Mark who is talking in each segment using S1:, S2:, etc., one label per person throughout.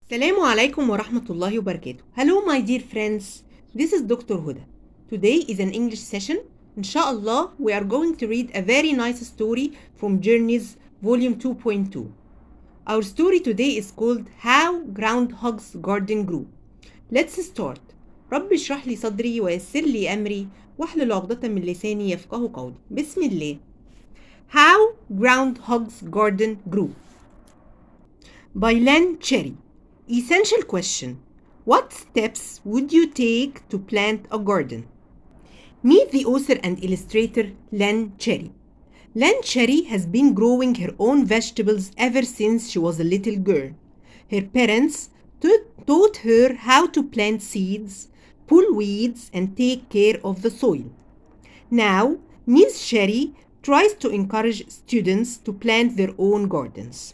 S1: Assalamu alaikum wa rahmatullahi wa barakatuh. Hello my dear friends, this is Dr. Huda. Today is an English session. Inshallah, we are going to read a very nice story from Journeys volume 2.2. Our story today is called How Groundhog's Garden Grew. Let's start. رب اشرح لي صدري ويسر لي أمري واحلل عقدة من لساني يفقه قولي. بسم الله. How Groundhog's Garden Grew by Lynn. Essential question. What steps would you take to plant a garden? Meet the author and illustrator Lynn. Lynn has been growing her own vegetables ever since she was a little girl. Her parents taught her how to plant seeds, pull weeds, and take care of the soil. Now, Ms. Cherry tries to encourage students to plant their own gardens.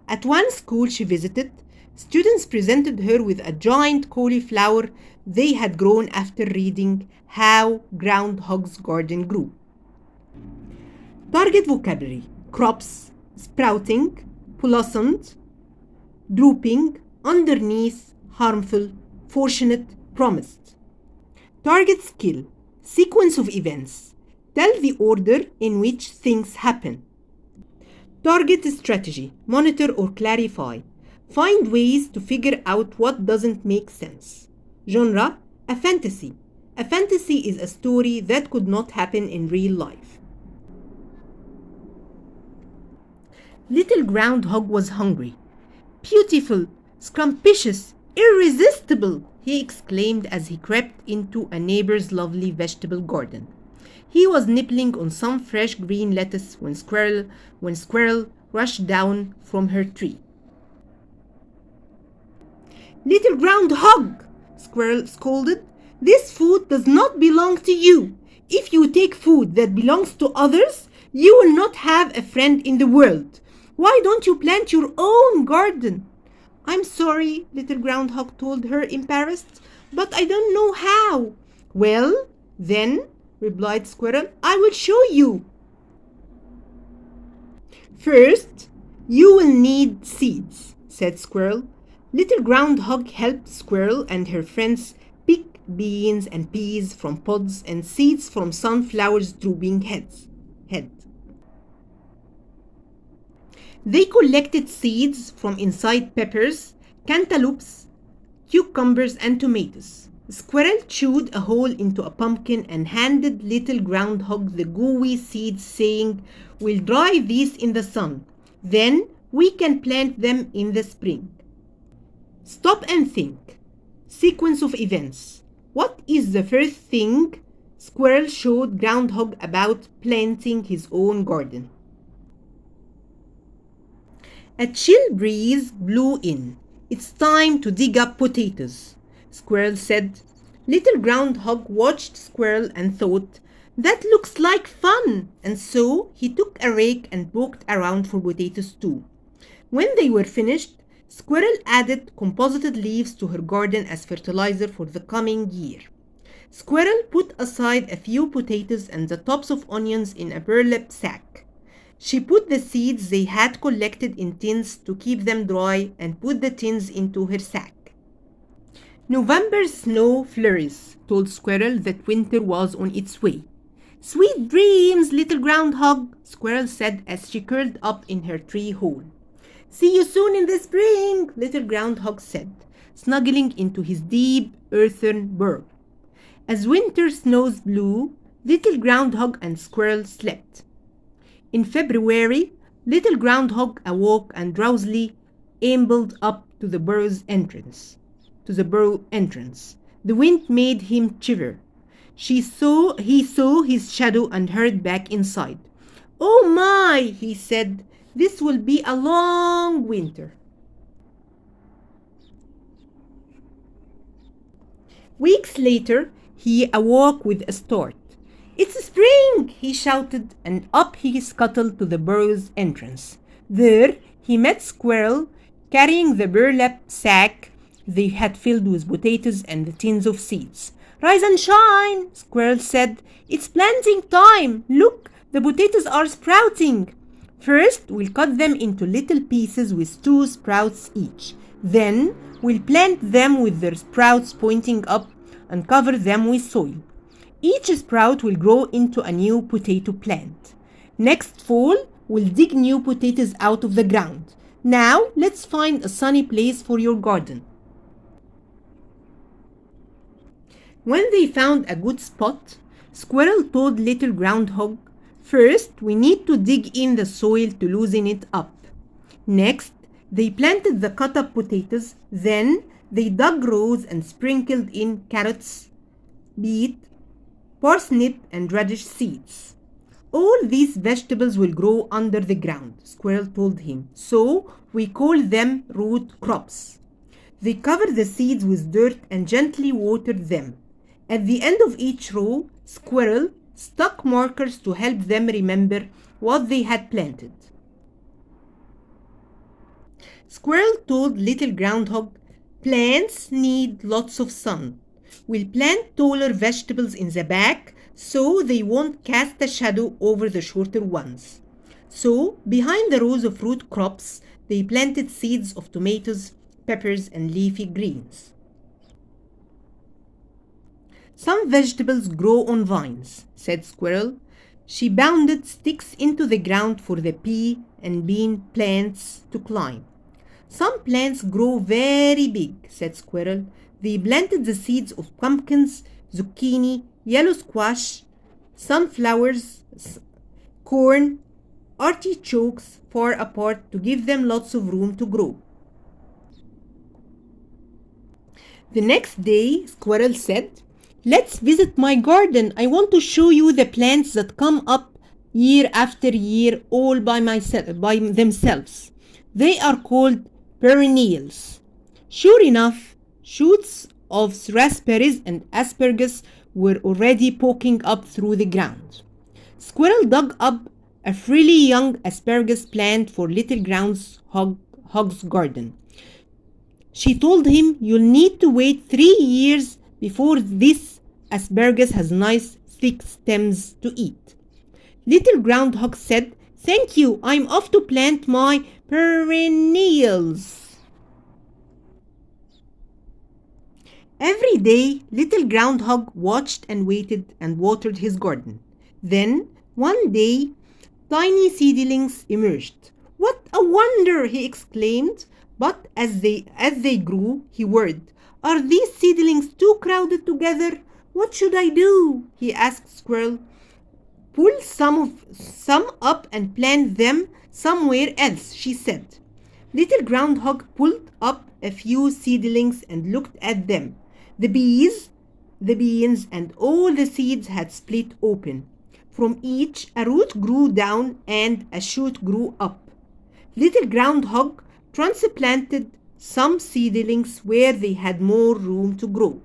S1: At one school she visited, students presented her with a giant cauliflower they had grown after reading How Groundhog's Garden Grew. Target vocabulary: crops, sprouting, blossomed, drooping, underneath, harmful, fortunate, promised. Target skill: sequence of events. Tell the order in which things happen. Target strategy: monitor or clarify. Find ways to figure out what doesn't make sense. Genre: a fantasy. A fantasy is a story that could not happen in real life. Little Groundhog was hungry. Beautiful, scrumpitious, irresistible, he exclaimed as he crept into a neighbor's lovely vegetable garden. He was nibbling on some fresh green lettuce when Squirrel rushed down from her tree. Little Groundhog, Squirrel scolded, this food does not belong to you. If you take food that belongs to others, you will not have a friend in the world. Why don't you plant your own garden? I'm sorry, Little Groundhog told her, embarrassed, but I don't know how. Well, then, replied Squirrel, I will show you. First, you will need seeds, said Squirrel. Little Groundhog helped Squirrel and her friends pick beans and peas from pods and seeds from sunflowers' drooping head. They collected seeds from inside peppers, cantaloupes, cucumbers, and tomatoes. Squirrel chewed a hole into a pumpkin and handed Little Groundhog the gooey seeds, saying, We'll dry these in the sun. Then we can plant them in the spring. Stop and think. Sequence of events. What is the first thing Squirrel showed Groundhog about planting his own garden? A chill breeze blew in. It's time to dig up potatoes, Squirrel said. Little Groundhog watched Squirrel and thought, that looks like fun, and so he took a rake and poked around for potatoes too. When they were finished, Squirrel added composited leaves to her garden as fertilizer for the coming year. Squirrel put aside a few potatoes and the tops of onions in a burlap sack. She put the seeds they had collected in tins to keep them dry and put the tins into her sack. November's snow flurries told Squirrel that winter was on its way. Sweet dreams, Little Groundhog, Squirrel said as she curled up in her tree hole. See you soon in the spring, Little Groundhog said, snuggling into his deep earthen burrow. As winter snows blew, Little Groundhog and Squirrel slept. In February, Little Groundhog awoke and drowsily ambled up to the burrow entrance. The wind made him shiver. He saw his shadow and hurried back inside. Oh my, he said, this will be a long winter. Weeks later, he awoke with a start. It's spring, he shouted, and up he scuttled to the burrow's entrance. There, he met Squirrel carrying the burlap sack they had filled with potatoes and the tins of seeds. Rise and shine, Squirrel said. It's planting time. Look, the potatoes are sprouting. First, we'll cut them into little pieces with 2 sprouts each. Then we'll plant them with their sprouts pointing up and cover them with soil. Each sprout will grow into a new potato plant. Next fall, we'll dig new potatoes out of the ground. Now, let's find a sunny place for your garden. When they found a good spot, Squirrel told little Groundhog, "First, we need to dig in the soil to loosen it up." Next, they planted the cut-up potatoes. Then, they dug rows and sprinkled in carrots, beet, parsnip, and radish seeds. "All these vegetables will grow under the ground," Squirrel told him, "so we call them root crops." They covered the seeds with dirt and gently watered them. At the end of each row, Squirrel stuck markers to help them remember what they had planted. Squirrel told little Groundhog, "Plants need lots of sun. We'll plant taller vegetables in the back so they won't cast a shadow over the shorter ones." So, behind the rows of root crops, they planted seeds of tomatoes, peppers, and leafy greens. "Some vegetables grow on vines," said Squirrel. She bounded sticks into the ground for the pea and bean plants to climb. "Some plants grow very big," said Squirrel. They planted the seeds of pumpkins, zucchini, yellow squash, sunflowers, corn, artichokes far apart to give them lots of room to grow. The next day, Squirrel said, "Let's visit my garden. I want to show you the plants that come up year after year all by themselves. They are called perennials." Sure enough, shoots of raspberries and asparagus were already poking up through the ground. Squirrel dug up a frilly young asparagus plant for little Groundhog's garden. She told him, "You'll need to wait 3 years before this asparagus has nice thick stems to eat." Little Groundhog said, "Thank you, I'm off to plant my perennials." Every day, little Groundhog watched and waited and watered his garden. Then, one day, tiny seedlings emerged. "What a wonder!" he exclaimed. But as they grew, he worried. "Are these seedlings too crowded together? What should I do?" he asked Squirrel. "Pull some up and plant them somewhere else," she said. Little Groundhog pulled up a few seedlings and looked at them. The beans, and all the seeds had split open. From each, a root grew down and a shoot grew up. Little Groundhog transplanted some seedlings where they had more room to grow.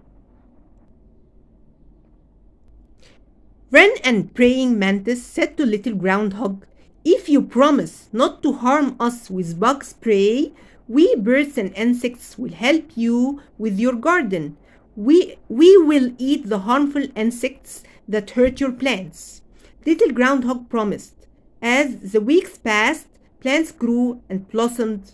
S1: Wren and Praying Mantis said to little Groundhog, "If you promise not to harm us with bug spray, we birds and insects will help you with your garden. We will eat the harmful insects that hurt your plants." Little Groundhog promised. As the weeks passed, plants grew and blossomed.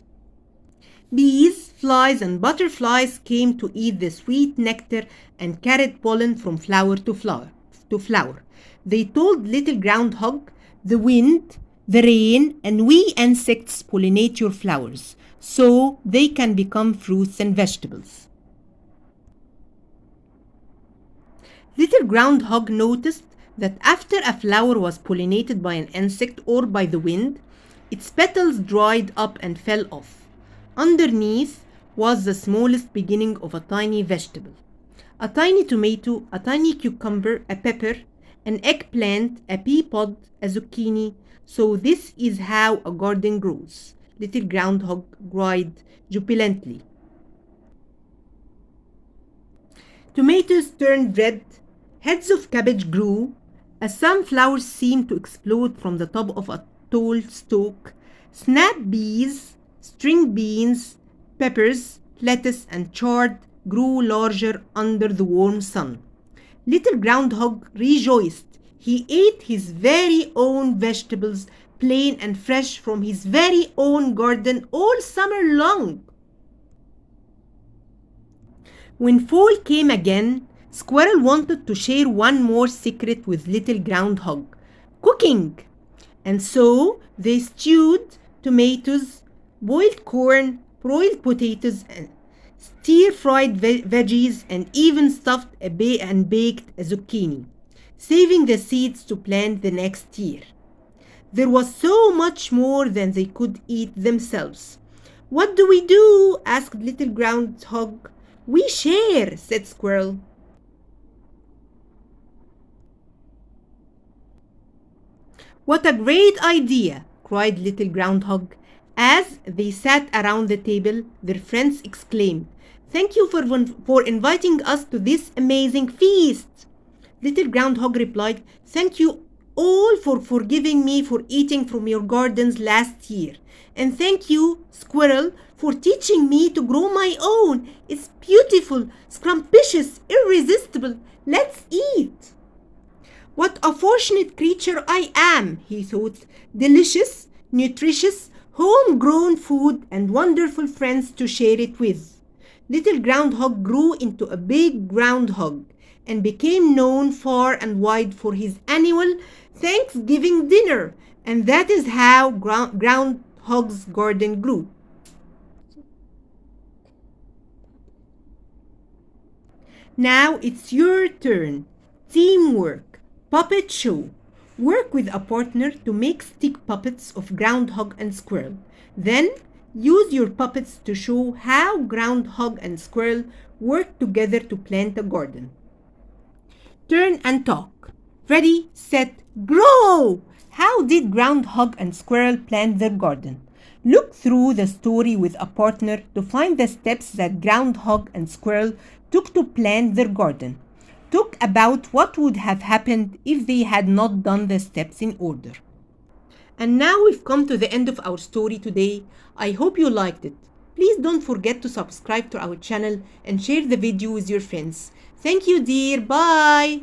S1: Bees, flies, and butterflies came to eat the sweet nectar and carried pollen from flower to flower. They told little Groundhog, "The wind, the rain, and we insects pollinate your flowers, so they can become fruits and vegetables." Little Groundhog noticed that after a flower was pollinated by an insect or by the wind, its petals dried up and fell off. Underneath was the smallest beginning of a tiny vegetable. A tiny tomato, a tiny cucumber, a pepper, an eggplant, a pea pod, a zucchini. "So this is how a garden grows," little Groundhog cried jubilantly. Tomatoes turned red, heads of cabbage grew, a sunflower seemed to explode from the top of a tall stalk, snap peas, string beans, peppers, lettuce, and chard grew larger under the warm sun. Little Groundhog rejoiced. He ate his very own vegetables, plain and fresh from his very own garden all summer long. When fall came again, Squirrel wanted to share one more secret with little Groundhog: cooking. And so they stewed tomatoes, boiled corn, broiled potatoes, and stir-fried veggies, and even stuffed and baked a zucchini, saving the seeds to plant the next year. There was so much more than they could eat themselves. "What do we do?" asked little Groundhog. "We share," said Squirrel. "What a great idea!" cried little Groundhog. As they sat around the table, their friends exclaimed, "Thank you for inviting us to this amazing feast." Little Groundhog replied, "Thank you all for forgiving me for eating from your gardens last year. And thank you, Squirrel, for teaching me to grow my own. It's beautiful, scrumpitious, irresistible. Let's eat." "What a fortunate creature I am," he thought. "Delicious, nutritious, homegrown food and wonderful friends to share it with." Little Groundhog grew into a big groundhog and became known far and wide for his annual Thanksgiving dinner. And that is how Groundhog's garden grew. Now it's your turn. Teamwork. Puppet show. Work with a partner to make stick puppets of Groundhog and Squirrel. Then use your puppets to show how Groundhog and Squirrel work together to plant a garden. Turn and talk. Ready, set, grow! How did Groundhog and Squirrel plant their garden? Look through the story with a partner to find the steps that Groundhog and Squirrel took to plant their garden. Talk about what would have happened if they had not done the steps in order. And now we've come to the end of our story today. I hope you liked it. Please don't forget to subscribe to our channel and share the video with your friends. Thank you, dear. Bye.